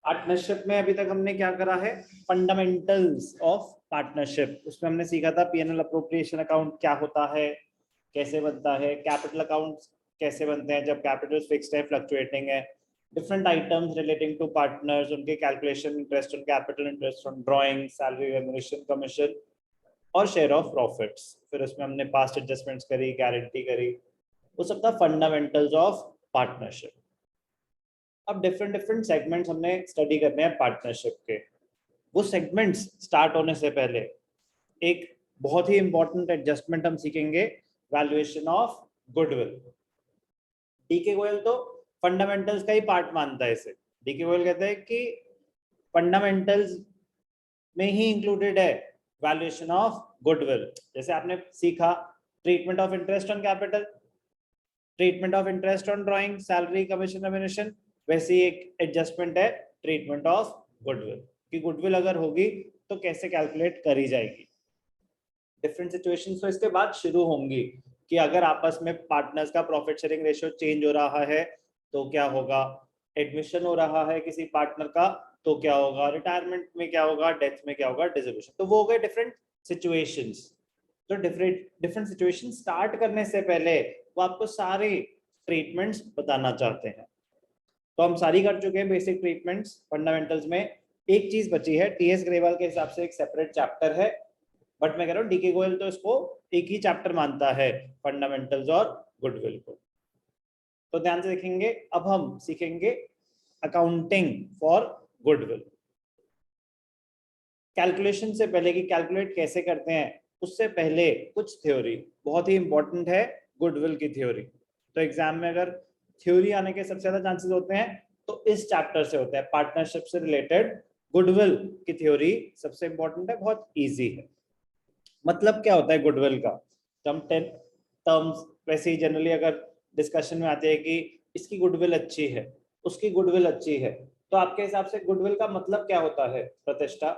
Partnership में अभी तक हमने क्या करा है, फंडामेंटल्स ऑफ पार्टनरशिप। उसमें हमने सीखा था पीएनएल अप्रोप्रिएशन अकाउंट क्या होता है, कैसे बनता है, कैपिटल अकाउंट कैसे बनते हैं जब कैपिटल फिक्स्ड है, फ्लक्चुएटिंग है, different items relating to partners, उनके calculation, interest on capital, interest on drawing, salary, remuneration, commission और शेयर ऑफ प्रॉफिट्स। फिर उसमें हमने पास्ट एडजस्टमेंट्स करी, गारंटी करी, वो सब था फंडामेंटल्स ऑफ पार्टनरशिप। अब डिफरेंट डिफरेंट सेगमेंट्स हमने स्टडी करने हैं पार्टनरशिप के। वो सेगमेंट्स स्टार्ट होने से पहले एक बहुत ही इंपॉर्टेंट एडजस्टमेंट हम सीखेंगे, valuation of goodwill. D K Goyal तो फंडामेंटल्स का ही पार्ट मानता है इसे। डीके गोयल कहते हैं कि फंडामेंटल्स में ही इंक्लूडेड है वैल्यूएशन ऑफ गुडविल। जैसे आपने सीखा treatment of interest on capital, treatment of interest on drawing, salary, commission, remuneration, वैसे ही एक एडजस्टमेंट है ट्रीटमेंट ऑफ गुडविल, कि गुडविल अगर होगी तो कैसे कैलकुलेट करी जाएगी। डिफरेंट सिचुएशंस तो इसके बाद शुरू होंगी कि अगर आपस में पार्टनर्स का प्रॉफिट शेयरिंग रेशियो चेंज हो रहा है तो क्या होगा, एडमिशन हो रहा है किसी पार्टनर का तो क्या होगा, रिटायरमेंट में क्या होगा, डेथ में क्या होगा, डिसोल्यूशन। तो वो हो गए डिफरेंट सिचुएशंस। तो डिफरेंट सिचुएशन स्टार्ट करने से पहले वो आपको सारे ट्रीटमेंट्स बताना चाहते हैं। तो हम सारी कर चुके हैं बेसिक ट्रीटमेंट्स फंडामेंटल्स में। एक चीज बची है, टीएस ग्रेवाल के हिसाब से एक सेपरेट चैप्टर है, बट मैं कह रहा हूँ डीके गोयल तो इसको एक ही चैप्टर मानता है, फंडामेंटल्स और गुडविल को। तो ध्यान से देखेंगे। अब हम सीखेंगे अकाउंटिंग फॉर गुडविल। कैलकुलेशन से पहले कि कैलकुलेट कैसे करते हैं उससे पहले कुछ थ्योरी बहुत ही इंपॉर्टेंट है, गुडविल की थ्योरी। तो एग्जाम में अगर थ्योरी आने के सबसे ज्यादा चांसेस होते हैं तो इस चैप्टर से होता है, पार्टनरशिप से रिलेटेड गुडविल की थ्योरी सबसे इंपॉर्टेंट है, बहुत इजी है। मतलब क्या होता है गुडविल का, हम 10 टर्म्स वैसे ही जनरली अगर डिस्कशन में आते हैं कि इसकी गुडविल अच्छी है, उसकी गुडविल अच्छी है, तो आपके हिसाब से गुडविल का मतलब क्या होता है प्रतिष्ठा?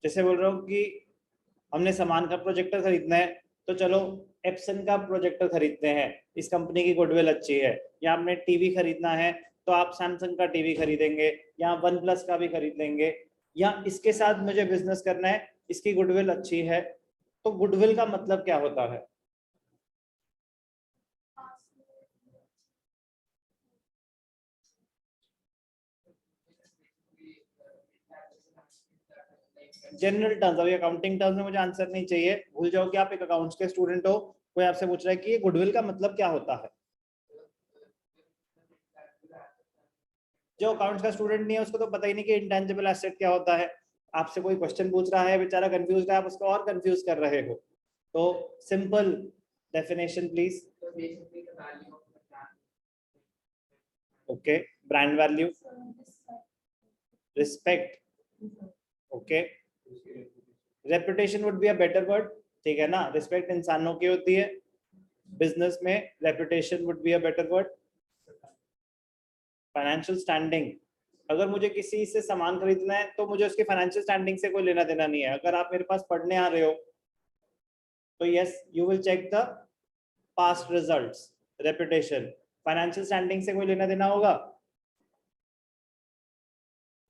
जैसे बोल रहा हूँ कि हमने सामान का प्रोजेक्टर खरीदना है तो चलो एप्सन का प्रोजेक्टर खरीदते हैं, इस कंपनी की गुडविल अच्छी है। या हमने टीवी खरीदना है तो आप सैमसंग का टीवी खरीदेंगे या वन प्लस का भी खरीद लेंगे, या इसके साथ मुझे बिजनेस करना है, इसकी गुडविल अच्छी है। तो गुडविल का मतलब क्या होता है? जनरल टर्म्स, अभी अकाउंटिंग टर्म्स में मुझे आंसर नहीं चाहिए, भूल जाओ कि आप एक अकाउंट्स के स्टूडेंट हो, कोई आपसे पूछ रहा है कि ये गुडविल का मतलब क्या होता है। जो अकाउंट्स का स्टूडेंट नहीं है उसको तो पता ही नहीं कि इंटेंजिबल एसेट क्या होता है। आपसे कोई क्वेश्चन पूछ रहा है, बेचारा कंफ्यूज है, आप उसको और कंफ्यूज कर रहे हो। तो simple definition please. Okay, brand value, respect, okay, reputation would be a better word, ठीक है ना। रिस्पेक्ट इंसानों की होती है, बिजनेस में reputation would be a better word. Financial standing, अगर मुझे किसी से सामान खरीदना है तो मुझे उसकी फाइनेंशियल स्टैंडिंग से कोई लेना देना नहीं है। अगर आप मेरे पास पढ़ने आ रहे हो तो yes you will check the past results, reputation. Financial standing से कोई लेना देना होगा?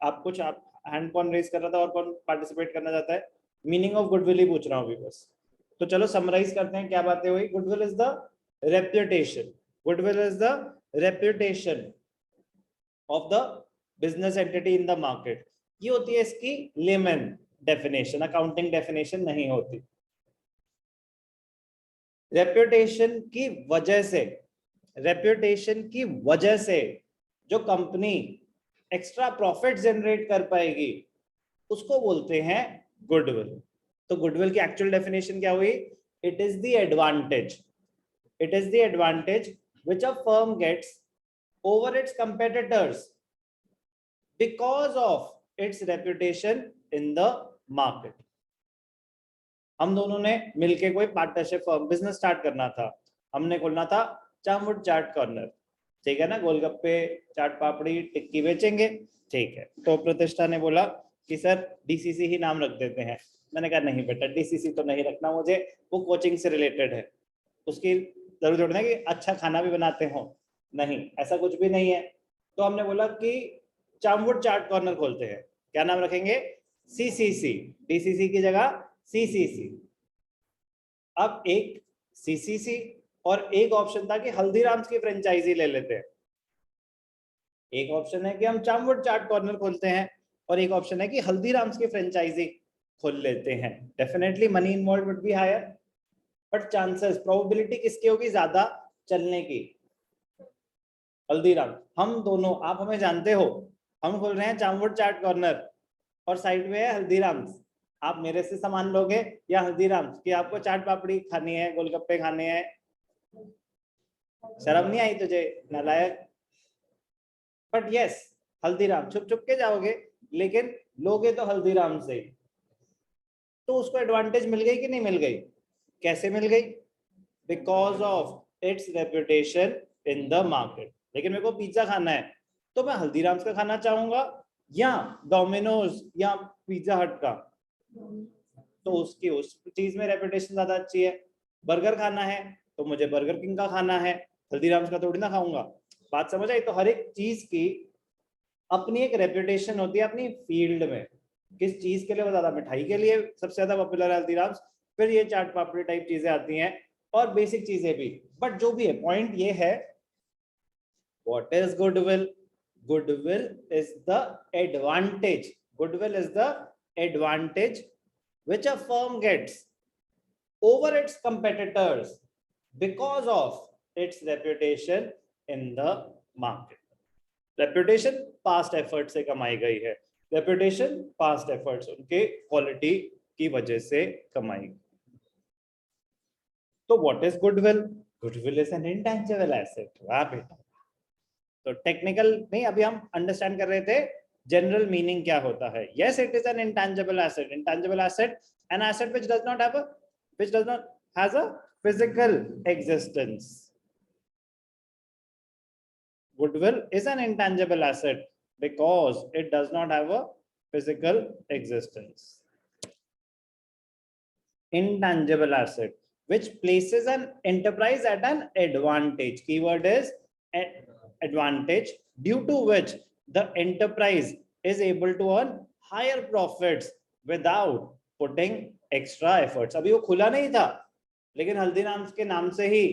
आप कुछ, आप हैंड कौन रेज कर रहा था और कौन पार्टिसिपेट करना चाहता है? मीनिंग ऑफ गुडविल ही पूछ रहा हूँ अभी बस। तो चलो समराइज करते हैं क्या बातें हुई। Goodwill is the reputation, goodwill is the reputation of the business entity in the market. ये होती है इसकी लेमन डेफिनेशन, अकाउंटिंग डेफिनेशन नहीं होती। रेप्यूटेशन की वजह से, रेप्यूटेशन की वजह से जो कंपनी एक्स्ट्रा प्रॉफिट जनरेट कर पाएगी उसको बोलते हैं गुडविल। तो गुडविल की एक्चुअल डेफिनेशन क्या हुई? It is the advantage, it is the advantage which a firm gets over its competitors because of its reputation in the market. हम दोनों ने मिलके कोई पार्टनरशिप बिजनेस स्टार्ट करना था, हमने खोलना था चामुंड चाट कॉर्नर, ठीक है ना, गोलगप्पे, चाट पापड़ी, टिक्की बेचेंगे, ठीक है। तो प्रतिष्ठा ने बोला कि सर डीसीसी ही नाम रख देते हैं। मैंने कहा नहीं बेटा, डीसीसी तो नहीं रखना मुझे, वो कोचिंग से रिलेटेड है, उसकी जरूर जोड़ना है कि अच्छा खाना भी बनाते हो, नहीं ऐसा कुछ भी नहीं है। तो हमने बोला कि चामवुड चाट कॉर्नर खोलते हैं, क्या नाम रखेंगे? सीसीसी, डीसीसी की जगह सीसीसी। अब एक सीसीसी और एक ऑप्शन था कि हल्दीराम्स की फ्रेंचाइजी ले लेते हैं। एक ऑप्शन है कि हम चामवुड चाट कॉर्नर खोलते हैं और एक ऑप्शन है कि हल्दीराम्स की फ्रेंचाइजी खोल लेते हैं। Definitely money involve would be higher, but chances, probability किसकी होगी ज्यादा चलने की? हल्दीराम। हम दोनों, आप हमें जानते हो, हम खोल रहे हैं चामवुड चाट कॉर्नर और साइड में है हल्दीराम्स। आप मेरे से सामान लोगे या हल्दीराम्स कि आपको चाट पापड़ी खानी है, गोलगप्पे खाने हैं? शर्म नहीं आई तुझे, नालायक? बट यस, हल्दीराम छुप छुप के जाओगे, लेकिन लोगे तो हल्दीराम से। तो उसको एडवांटेज मिल गई कि नहीं मिल गई? कैसे मिल गई? Because of it's reputation in the market. लेकिन मेरे को पिज्जा खाना है तो मैं हल्दीराम्स का खाना चाहूंगा या डोमिनोज या पिज्जा हट का? तो उसकी उस चीज में रेपुटेशन ज्यादा अच्छी है। बर्गर खाना है तो मुझे बर्गर किंग का खाना है, हल्दीराम्स का थोड़ी ना खाऊंगा। बात समझ आई? तो हर एक चीज की अपनी एक रेपुटेशन होती है अपनी फील्ड में। किस चीज के लिए? वो ज्यादा मिठाई के लिए सबसे ज्यादा पॉपुलर है हल्दीराम्स, फिर ये चाट पापड़ी टाइप चीजें आती हैं और बेसिक चीजें भी। बट जो भी है, पॉइंट ये है, what is goodwill? Goodwill is the advantage, goodwill is the advantage which a firm gets over its competitors because of its reputation in the market. Reputation past effort से कमाई गई है, रेपुटेशन पास्ट एफर्ट्स उनके quality की वजह से कमाई। तो what is goodwill? Goodwill is an intangible asset. वाह बेटा। तो टेक्निकल नहीं, अभी हम अंडरस्टैंड कर रहे थे जनरल मीनिंग क्या होता है। Yes, it is an intangible asset. Intangible asset, an asset which does not have which does not has a physical existence. Goodwill is an intangible asset because it does not have a physical existence. Intangible asset, which places an enterprise at an advantage. Keyword is advantage, due to which the enterprise is able to earn higher profits without putting extra efforts. अभी वो खुला नहीं था, लेकिन हल्दीराम्स के नाम से ही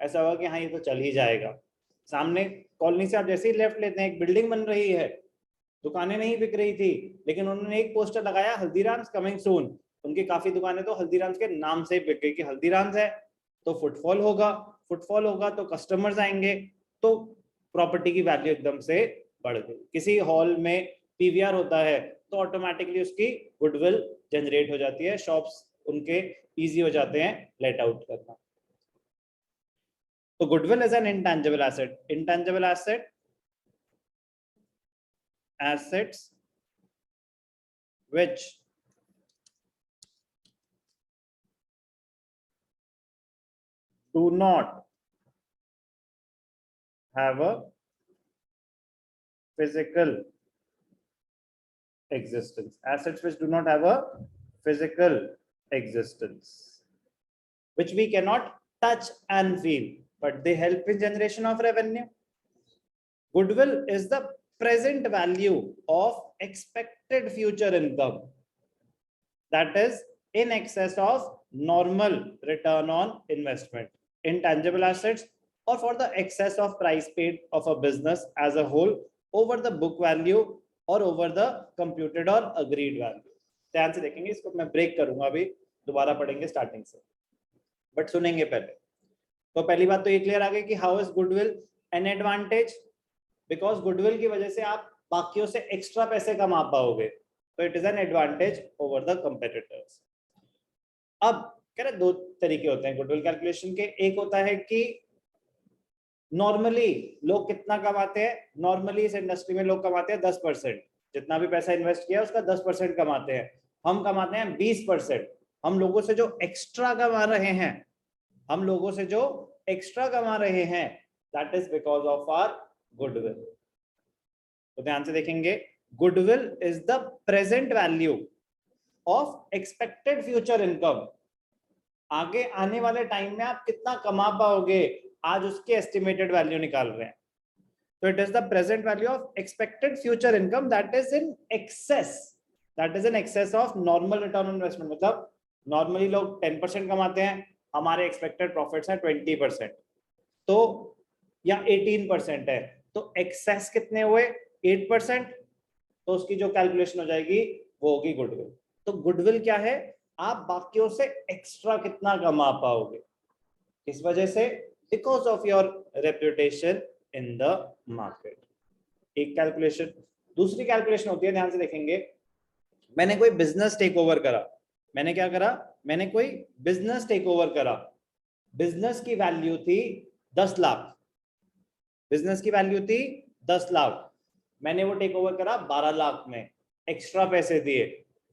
ऐसा हुआ कि हाँ ये तो चल ही जाएगा। सामने कॉलोनी से आप जैसे ही लेफ्ट लेते हैं, एक बिल्डिंग बन रही है, दुकानें नहीं बिक रही थी, लेकिन उन्होंने एक पोस्टर लगाया, हल्दीराम्स कमिंग सून। उनकी काफी दुकानें तो हल्दीराम्स के नाम से ही बिक गई कि हल्दीराम्स है तो फुटफॉल होगा, फुटफॉल होगा तो कस्टमर्स आएंगे, तो प्रॉपर्टी की वैल्यू एकदम से बढ़ गई। किसी हॉल में पीवीआर होता है तो ऑटोमेटिकली उसकी गुडविल जनरेट हो जाती है, शॉप्स उनके इजी हो जाते हैं लेट आउट करना। तो goodwill is an intangible asset. Intangible asset, assets which do not have a physical existence. Assets which do not have a physical existence, which we cannot touch and feel, but they help in generation of revenue. Goodwill is the present value of expected future income that is in excess of normal return on investment. Intangible assets, or for the excess of price paid of a business as a whole over the book value or over the computed or agreed value. ध्यान से देखेंगे, इसको मैं break करूंगा, अभी दोबारा पढ़ेंगे starting से, बट सुनेंगे पहले। तो पहली बात तो ये क्लियर आ गई कि how is goodwill an advantage? Because goodwill की वजह से आप बाकियों से एक्स्ट्रा पैसे कमा पाओगे, तो it is an advantage over the competitors. अब कह रहे दो तरीके होते हैं गुडविल कैलकुलेशन के। एक होता है कि नॉर्मली लोग कितना कमाते हैं, नॉर्मली इस इंडस्ट्री में लोग कमाते हैं 10%, जितना भी पैसा इन्वेस्ट किया उसका 10% कमाते हैं। हम कमाते हैं 20%। हम लोगों से जो एक्स्ट्रा कमा रहे हैं, हम लोगों से जो एक्स्ट्रा कमा रहे हैं, that is because of our goodwill. तो ध्यान से देखेंगे, goodwill is the present value of expected future income. आगे आने वाले टाइम में आप कितना कमा पाओगे, आज उसके एस्टिमेटेड वैल्यू निकाल रहे हैं। तो it is the present value of expected future income that is in excess of normal return on investment. मतलब नॉर्मली लोग 10% कमाते हैं, हमारे एक्सपेक्टेड प्रॉफिट्स हैं 20%, तो या 18% है, तो एक्सेस कितने हुए 8%, तो उसकी जो कैलकुलेशन हो जाएगी वो होगी गुडविल। तो गुडविल क्या है, आप बाकियों से एक्स्ट्रा कितना कमा पाओगे, इस वजह से because of your reputation in the market. एक कैलकुलेशन। दूसरी कैलकुलेशन होती है, ध्यान से देखेंगे, मैंने कोई बिजनेस टेक ओवर करा, मैंने क्या करा, मैंने कोई बिजनेस टेक ओवर करा, बिजनेस की वैल्यू थी 10 लाख, बिजनेस की वैल्यू थी 10 लाख, मैंने वो टेक ओवर करा 12 लाख में, एक्स्ट्रा पैसे दिए।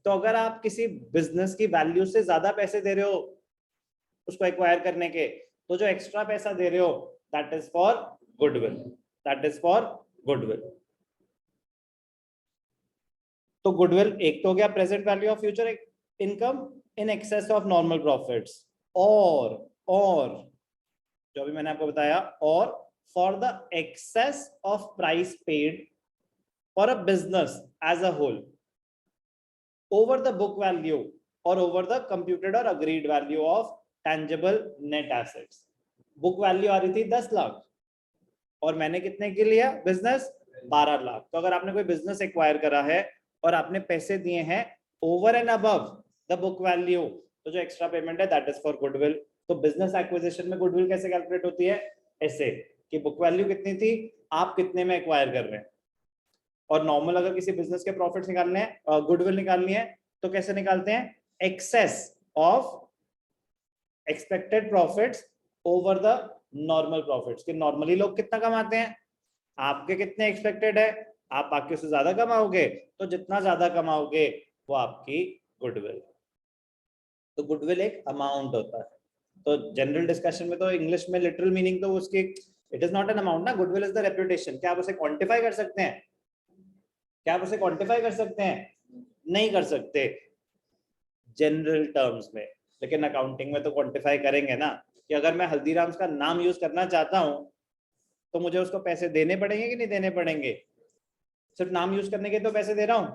तो अगर आप किसी बिजनेस की वैल्यू से ज्यादा पैसे दे रहे हो उसको एक्वायर करने के, तो जो एक्स्ट्रा पैसा दे रहे हो that is for goodwill, that is for goodwill. तो गुडविल एक तो हो गया present value of future income in excess of normal profits, और जो भी मैंने आपको बताया, और for the excess of price paid for a business as a whole over the book value और ओवर द कंप्यूटेड और agreed value of tangible net assets। Book value आ रही थी 10 लाख और मैंने कितने के लिया बिजनेस 12 लाख। तो अगर आपने कोई बिजनेस एक्वायर करा है और आपने पैसे दिए हैं over and above the book value, तो जो एक्स्ट्रा पेमेंट है दैट इज फॉर गुडविल। तो बिजनेस एक्विजिशन में गुडविल कैसे कैलकुलेट होती है, ऐसे कि बुक वैल्यू कितनी थी, आप कितने में एक्वायर कर रहे हैं। और नॉर्मल अगर किसी बिजनेस के प्रॉफिट्स निकालने हैं, गुडविल निकालनी है, तो कैसे निकालते हैं, excess of expected profits over the normal profits. कि नॉर्मली लोग कितना कमाते हैं, आपके कितने एक्सपेक्टेड है, आप बाकी से ज्यादा कमाओगे, तो जितना ज्यादा कमाओगे वो आपकी गुडविल। तो गुडविल एक अमाउंट होता है। तो जनरल डिस्कशन में तो इंग्लिश में लिटरल मीनिंग तो उसकी it is not an amount ना, गुडविल इज द रेप्यूटेशन। क्या आप उसे क्वांटिफाई कर सकते हैं, क्या आप उसे क्वांटिफाई कर सकते हैं, नहीं कर सकते जनरल टर्म्स में, लेकिन अकाउंटिंग में तो क्वांटिफाई करेंगे ना। कि अगर मैं हल्दीराम्स का नाम यूज करना चाहता हूं तो मुझे उसको पैसे देने पड़ेंगे कि नहीं देने पड़ेंगे, सिर्फ नाम यूज करने के तो पैसे दे रहा हूं,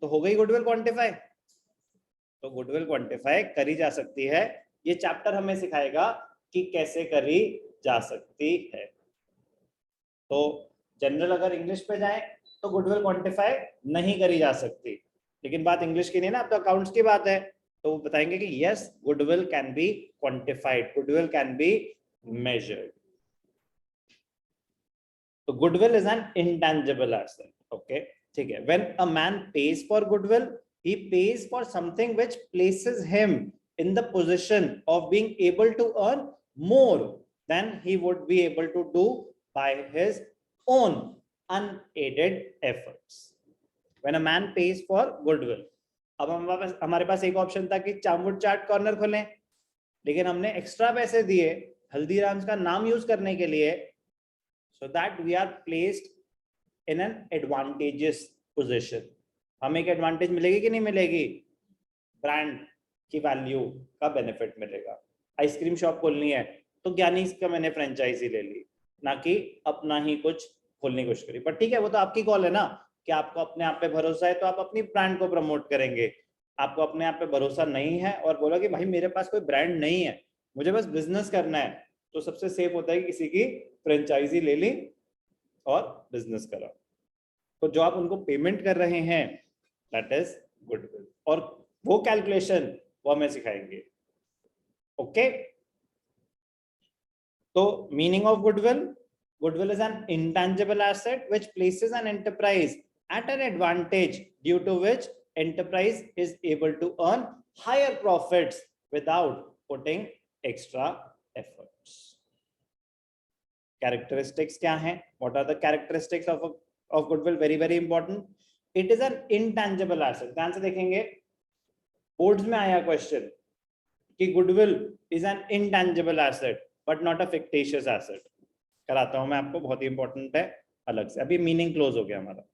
तो हो गई गुडविल क्वांटिफाई। तो गुडविल क्वांटिफाई करी जा सकती है, ये चैप्टर हमें सिखाएगा कि कैसे करी जा सकती है। तो जनरल अगर इंग्लिश पे जाए तो गुडविल क्वांटिफाई नहीं करी जा सकती, लेकिन बात इंग्लिश की नहीं ना, अब तो अकाउंट्स की बात है, तो वो बताएंगे कि yes goodwill can be quantified, goodwill can be measured. तो goodwill is an intangible asset, okay ठीक है। When a man pays for goodwill, he pays for something which places him in the position of being able to earn more than he would be able to do by his own unaided efforts. When a man pays for goodwill, अब हमारे पास एक option था कि चामवुड चाट corner खोलें, लेकिन हमने extra पैसे दिए हल्दीराम्स का नाम यूज करने के लिए, so that we are placed in an advantageous position। हमें एक एडवांटेज मिलेगी कि नहीं मिलेगी, ब्रांड की वैल्यू का बेनिफिट मिलेगा। आइसक्रीम शॉप खोलनी है तो ज्ञानी का मैंने फ्रेंचाइजी ले ली, ना कि अपना ही कुछ खोलने की कोशिश करी। पर ठीक है, वो तो आपकी कॉल है ना, कि आपको अपने आप पे भरोसा है तो आप अपनी ब्रांड को प्रमोट करेंगे। आपको अपने आप पे भरोसा नहीं है और बोला कि भाई मेरे पास कोई ब्रांड नहीं है, मुझे बस बिजनेस करना है, तो सबसे सेफ होता है कि किसी की फ्रेंचाइजी ले ली और बिजनेस करा। तो जो आप उनको पेमेंट कर रहे हैं दैट इज गुडविल, और वो कैलकुलेशन वो हमें सिखाएंगे, ओके। तो meaning of goodwill, goodwill is an intangible asset which places an enterprise at an advantage due to which enterprise is able to earn higher profits without putting extra efforts। characteristics क्या हैं, what are the characteristics of goodwill, very very important। it is an intangible asset। ध्यान से देखेंगे, boards में आया question कि goodwill is an intangible asset but not a fictitious asset. कराता हूं मैं आपको, बहुत ही इंपॉर्टेंट है अलग से। अभी मीनिंग क्लोज हो गया हमारा।